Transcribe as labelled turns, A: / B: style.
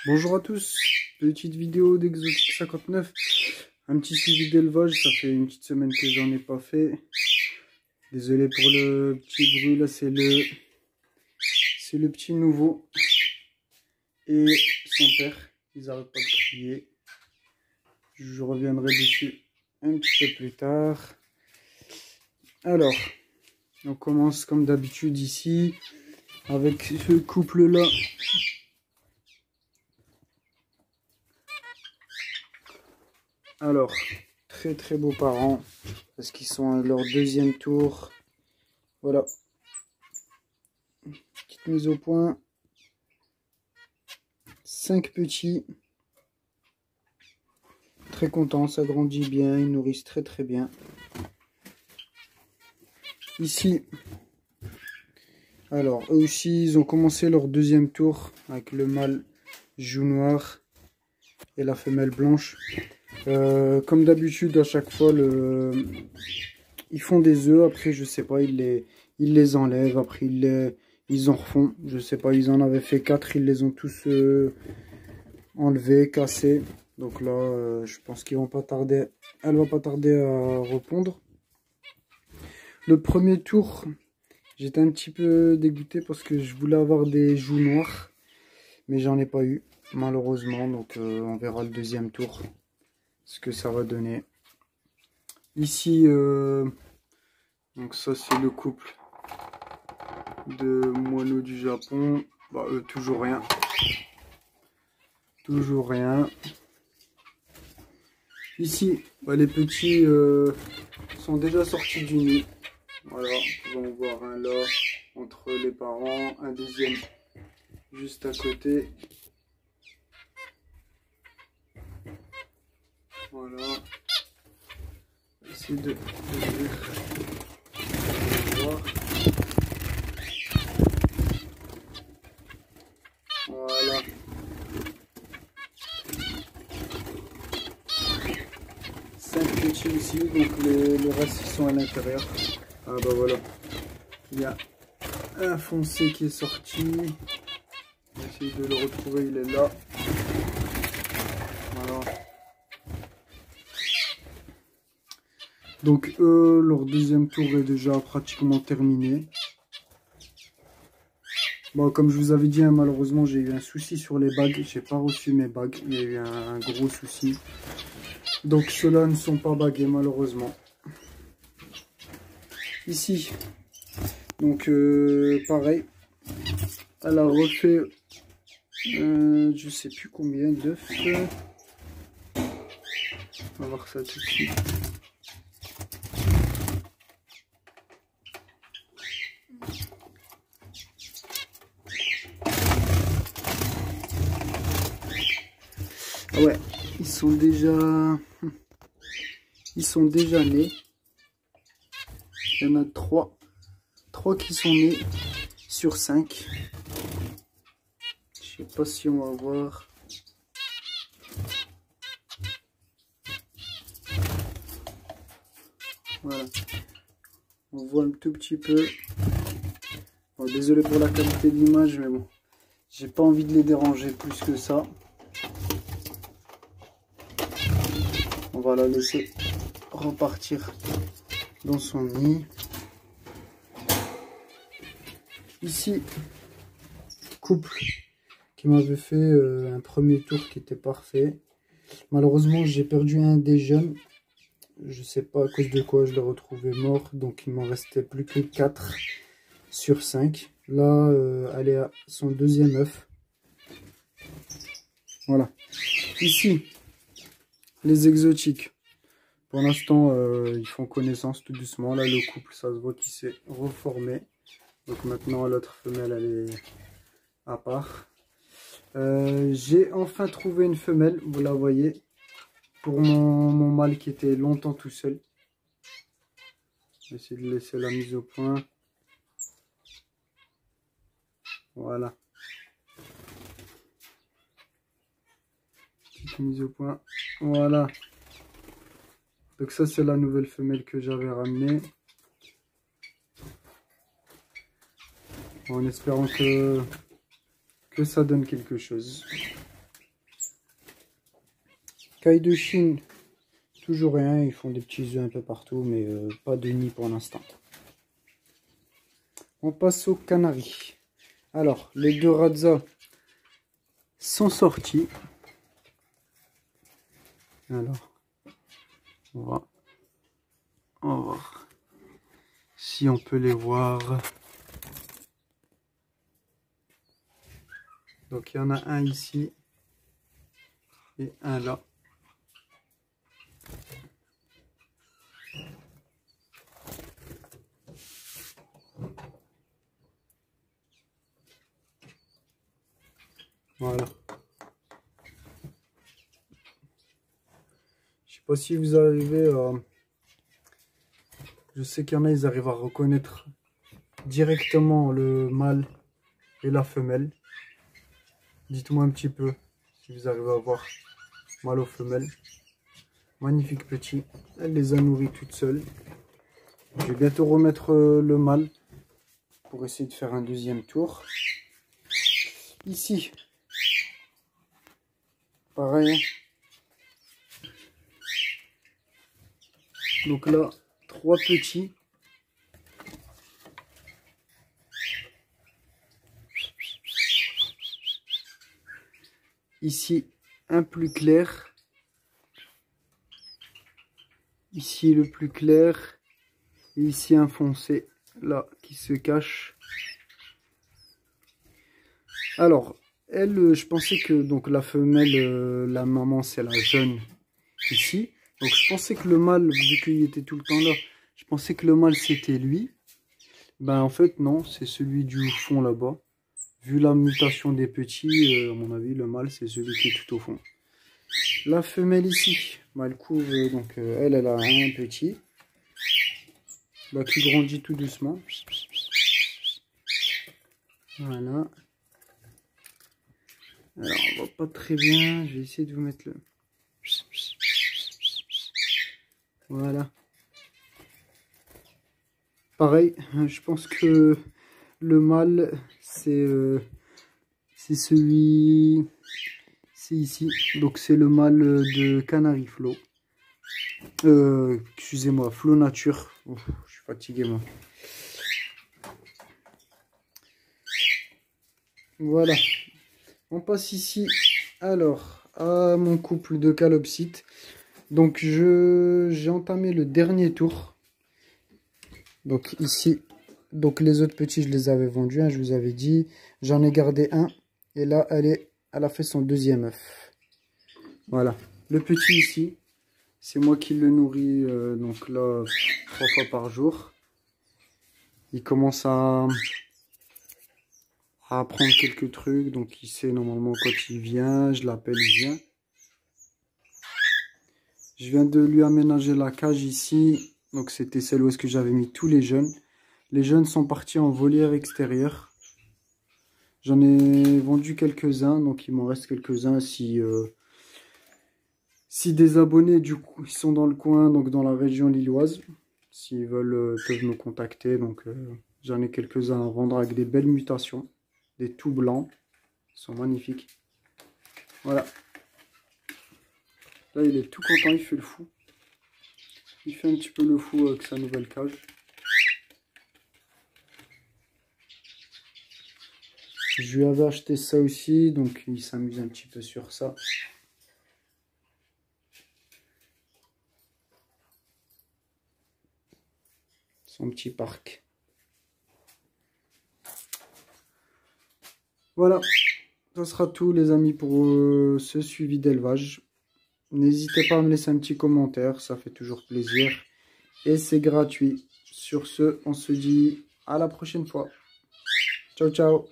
A: Bonjour à tous, petite vidéo d'Exotique 59, un petit suivi d'élevage, ça fait une petite semaine que j'en ai pas fait. Désolé pour le petit bruit, là c'est le petit nouveau et son père, ils n'arrêtent pas de crier. Je reviendrai dessus un petit peu plus tard. Alors, on commence comme d'habitude ici avec ce couple là. Alors, très beaux parents, parce qu'ils sont à leur deuxième tour. Voilà. Petite mise au point. 5 petits. Très contents, ça grandit bien, ils nourrissent très bien. Ici, alors eux aussi, ils ont commencé leur deuxième tour avec le mâle joue noir et la femelle blanche. Comme d'habitude, à chaque fois, ils font des œufs. Après, je sais pas, ils les enlèvent. Après, ils en refont. Je sais pas, ils en avaient fait 4. Ils les ont tous enlevés, cassés. Donc là, je pense qu'ils vont pas tarder. Elle va pas tarder à répondre. Le premier tour, j'étais un petit peu dégoûté parce que je voulais avoir des joues noires. Mais j'en ai pas eu, malheureusement. Donc, on verra le deuxième tour. Ce que ça va donner. Ici, donc ça c'est le couple de moineaux du Japon. Bah, toujours rien. Toujours rien. Ici, bah, les petits sont déjà sortis du nid. Voilà, on va en voir un là, entre les parents, un deuxième juste à côté. Voilà. Essayer de voir. Voilà. Petits ici, donc les restes ils sont à l'intérieur. Ah bah voilà. Il y a un foncé qui est sorti. On va essayer de le retrouver, il est là. Voilà. Donc eux, leur deuxième tour est déjà pratiquement terminé. Bon, comme je vous avais dit, hein, malheureusement j'ai eu un souci sur les bagues. J'ai pas reçu mes bagues. Il y a eu un gros souci. Donc ceux-là ne sont pas bagués malheureusement. Ici, donc pareil, elle a refait je sais plus combien d'œufs. On va voir ça tout de suite. Ah ouais, ils sont déjà nés. Il y en a 3 qui sont nés sur 5. Je sais pas si on va voir. Voilà. On voit un tout petit peu. Bon, désolé pour la qualité de l'image, mais bon. J'ai pas envie de les déranger plus que ça. On va la laisser repartir dans son nid. Ici, couple qui m'avait fait un premier tour qui était parfait. Malheureusement, j'ai perdu un des jeunes. Je sais pas à cause de quoi, je l'ai retrouvé mort. Donc, il m'en restait plus que 4 sur 5. Là, elle est à son deuxième œuf. Voilà. Ici, les exotiques. Pour l'instant, ils font connaissance tout doucement. Là, le couple, ça se voit qu'il s'est reformé. Donc maintenant, l'autre femelle, elle est à part. J'ai enfin trouvé une femelle, vous la voyez, pour mon mâle qui était longtemps tout seul. Je vais essayer de laisser la mise au point. Voilà. Petite mise au point. Voilà. Donc ça, c'est la nouvelle femelle que j'avais ramenée. En espérant que ça donne quelque chose. Caille de Chine, toujours rien, ils font des petits œufs un peu partout, mais pas de nid pour l'instant. On passe aux canaris. Alors, les deux Radza sont sortis. Alors, on va voir si on peut les voir. Donc, il y en a un ici et un là. Voilà. Je sais pas si vous arrivez à... Je sais qu'il y en a, ils arrivent à reconnaître directement le mâle et la femelle. Dites-moi un petit peu si vous arrivez à voir mâle ou femelle. Magnifique petit. Elle les a nourris toutes seules. Je vais bientôt remettre le mâle pour essayer de faire un deuxième tour. Ici, pareil. Donc là, 3 petits. Ici, un plus clair. Ici, le plus clair. Et ici, un foncé, là, qui se cache. Alors, elle, je pensais que donc la femelle, la maman, c'est la jeune ici. Donc, je pensais que le mâle, vu qu'il était tout le temps là, je pensais que le mâle, c'était lui. Ben, en fait, non, c'est celui du fond là-bas. Vu la mutation des petits, à mon avis, le mâle, c'est celui qui est tout au fond. La femelle ici, ben, elle couvre, donc elle a un petit. Ben, qui grandit tout doucement. Voilà. Alors, on voit pas très bien. Je vais essayer de vous mettre le... Voilà. Pareil, je pense que le mâle, c'est celui... C'est ici. Donc, c'est le mâle de Canary Flow. Excusez-moi, Flow Nature. Ouf, je suis fatigué, moi. Voilà. On passe ici, alors, à mon couple de calopsites. Donc, j'ai entamé le dernier tour. Donc, ici, donc les autres petits, je les avais vendus, hein, je vous avais dit. J'en ai gardé un. Et là, elle a fait son deuxième œuf. Voilà. Le petit ici, c'est moi qui le nourris, donc là, 3 fois par jour. Il commence à apprendre quelques trucs, donc il sait normalement quand il vient, je l'appelle, il vient. Je viens de lui aménager la cage ici, donc c'était celle où est-ce que j'avais mis tous les jeunes. Les jeunes sont partis en volière extérieure. J'en ai vendu quelques-uns, donc il m'en reste quelques-uns si des abonnés du coup ils sont dans le coin, donc dans la région lilloise, s'ils veulent peuvent me contacter. Donc j'en ai quelques-uns à vendre avec des belles mutations. Des tout blancs, ils sont magnifiques. Voilà. Là, il est tout content, il fait le fou. Il fait un petit peu le fou avec sa nouvelle cage. Je lui avais acheté ça aussi, donc il s'amuse un petit peu sur ça. Son petit parc. Voilà, ça sera tout les amis pour ce suivi d'élevage. N'hésitez pas à me laisser un petit commentaire, ça fait toujours plaisir. Et c'est gratuit. Sur ce, on se dit à la prochaine fois. Ciao, ciao.